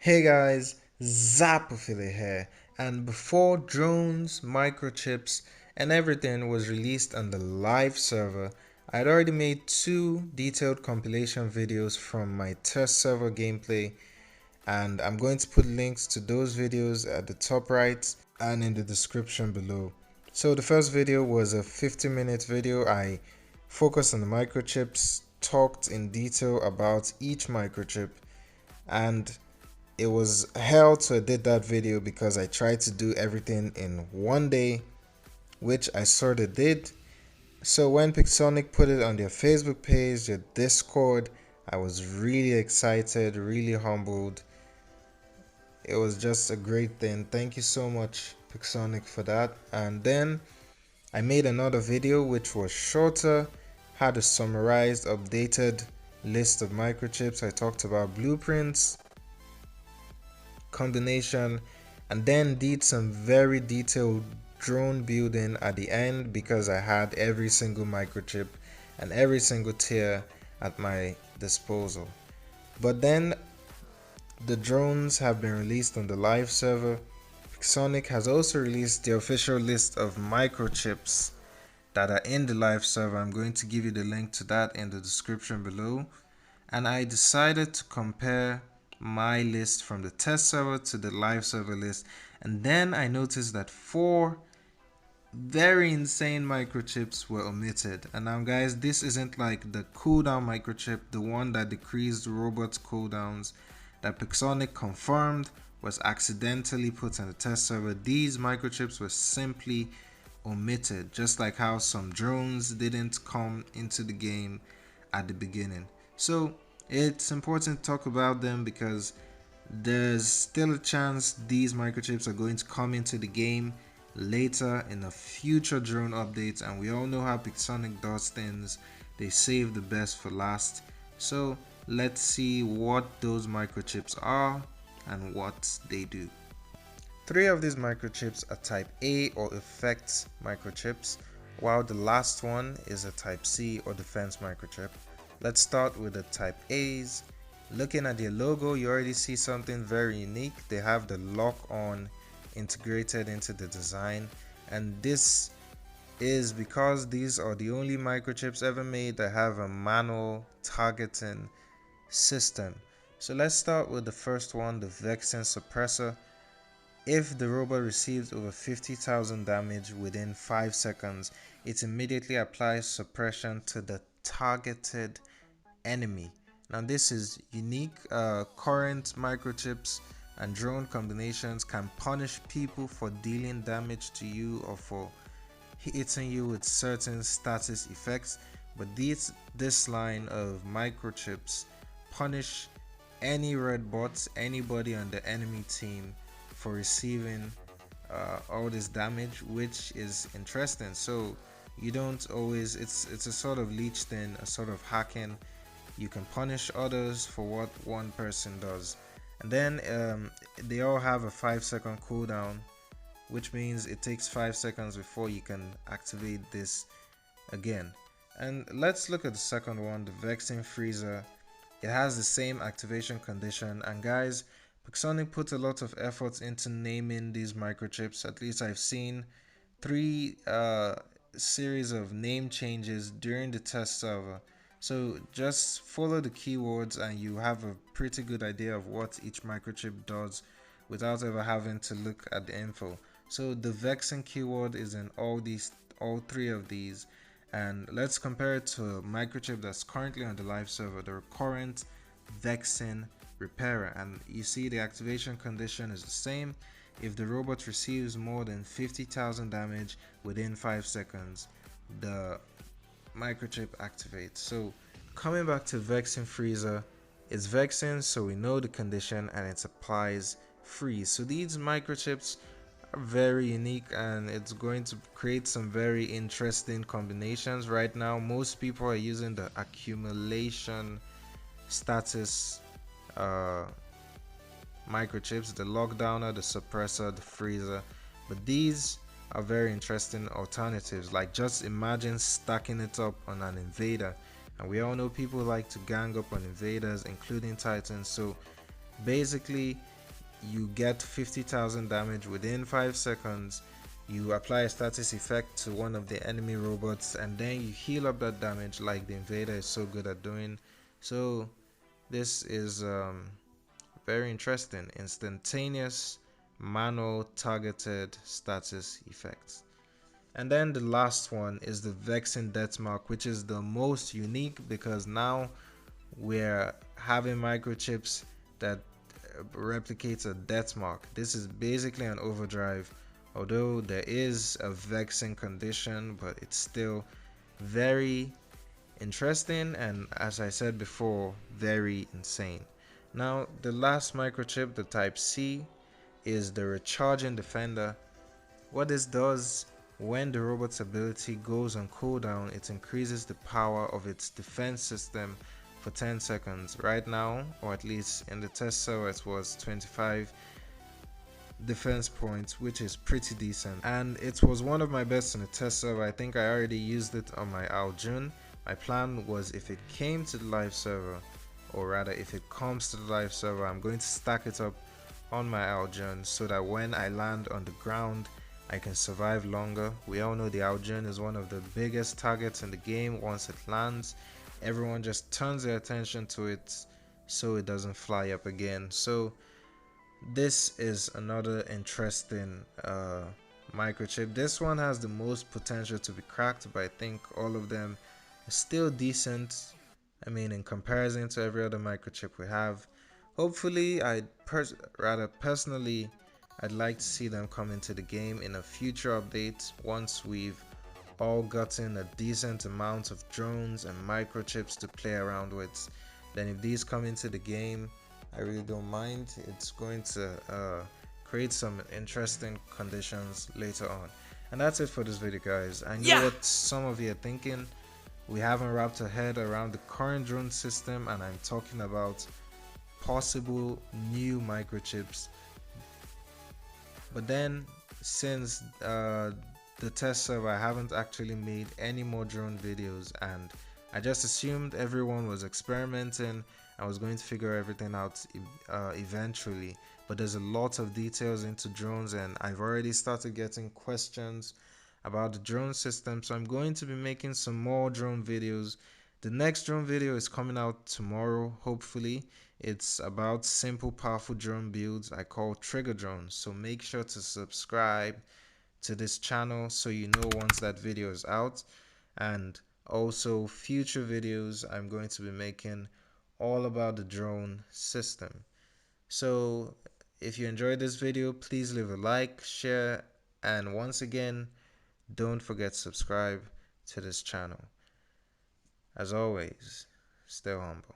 Hey guys, zapOphilia here, and before drones, microchips, and everything was released on the live server, I had already made two detailed compilation videos from my test server gameplay, and I'm going to put links to those videos at the top right and in the description below. So the first video was a 50-minute video. I focused on the microchips, talked in detail about each microchip, and it was hell to edit that video because I tried to do everything in one day, which I sort of did. So when Pixonic put it on their Facebook page, their Discord, I was really excited, really humbled. It was just a great thing. Thank you so much, Pixonic, for that. And then I made another video which was shorter, had a summarized, updated list of microchips. I talked about blueprints, combination, and then did some very detailed drone building at the end because I had every single microchip and every single tier at my disposal. But then the drones have been released on the live server. Sonic has also released the official list of microchips that are in the live server. I'm going to give you the link to that in the description below. And I decided to compare my list from the test server to the live server list, and then I noticed that four very insane microchips were omitted. And now guys, this isn't like the cooldown microchip, the one that decreased robots cooldowns that Pixonic confirmed was accidentally put on the test server. These microchips were simply omitted, just like how some drones didn't come into the game at the beginning. So it's important to talk about them because there's still a chance these microchips are going to come into the game later in a future drone updates, and we all know how Pixonic does things. They save the best for last. So let's see what those microchips are and what they do. Three of these microchips are type A or effects microchips, while the last one is a type C or defense microchip. Let's start with the type A's. Looking at their logo, you already see something very unique. They have the lock on integrated into the design, and this is because these are the only microchips ever made that have a manual targeting system. So let's start with the first one, the Vexing Suppressor. If the robot receives over 50,000 damage within 5 seconds, it immediately applies suppression to the targeted enemy. Now this is unique. Current microchips and drone combinations can punish people for dealing damage to you or for hitting you with certain status effects, but this line of microchips punish any red bots, anybody on the enemy team for receiving all this damage, which is interesting. So you don't always, it's a sort of leech thing, a sort of hacking. You can punish others for what one person does, and then they all have a 5-second cooldown, which means it takes 5 seconds before you can activate this again. And let's look at the second one, the Vexing Freezer. It has the same activation condition, and guys, Pixonic put a lot of effort into naming these microchips. At least I've seen 3 series of name changes during the test server. So just follow the keywords and you have a pretty good idea of what each microchip does without ever having to look at the info. So the Vexing keyword is in all 3 of these, and let's compare it to a microchip that's currently on the live server, the current Vexing Repairer, and you see the activation condition is the same. If the robot receives more than 50,000 damage within 5 seconds, the microchip activates. So coming back to Vexing Freezer, it's vexing, so we know the condition and it applies freeze. So these microchips are very unique and it's going to create some very interesting combinations. Right now most people are using the accumulation status microchips, the lockdowner, the suppressor, the freezer, but these are very interesting alternatives. Like just imagine stacking it up on an invader, and we all know people like to gang up on invaders, including titans. So basically you get 50,000 damage within 5 seconds. You apply a status effect to one of the enemy robots and then you heal up that damage like the invader is so good at doing. So this is very interesting. Instantaneous manual targeted status effects. And then the last one is the Vexing DeathMark, which is the most unique because now we're having microchips that replicates a DeathMark. This is basically an overdrive, although there is a vexing condition, but it's still very interesting and, as I said before, very insane. Now the last microchip, the type C, is the recharging defender. What this does, when the robot's ability goes on cooldown, it increases the power of its defense system for 10 seconds. Right now, or at least in the test server, it was 25 defense points, which is pretty decent, and it was one of my best in the test server. I think I already used it on my Aljun. My plan was, if it came to the live server, or rather if it comes to the live server, I'm going to stack it up on my Aljun so that when I land on the ground I can survive longer. We all know the Aljun is one of the biggest targets in the game. Once it lands, everyone just turns their attention to it so it doesn't fly up again. So this is another interesting microchip. This one has the most potential to be cracked, but I think all of them are still decent. I mean, in comparison to every other microchip we have. Hopefully, personally, I'd like to see them come into the game in a future update once we've all gotten a decent amount of drones and microchips to play around with. Then if these come into the game, I really don't mind. It's going to create some interesting conditions later on. And that's it for this video, guys. I know what some of you are thinking. We haven't wrapped our head around the current drone system, and I'm talking about possible new microchips. But then, since the test server, I haven't actually made any more drone videos, and I just assumed everyone was experimenting. I was going to figure everything out eventually, but there's a lot of details into drones, and I've already started getting questions about the drone system, so I'm going to be making some more drone videos. The next drone video is coming out tomorrow, hopefully. It's about simple, powerful drone builds I call trigger drones, so make sure to subscribe to this channel so you know once that video is out. And also future videos I'm going to be making all about the drone system. So if you enjoyed this video, please leave a like, share, and once again, don't forget to subscribe to this channel. As always, stay humble.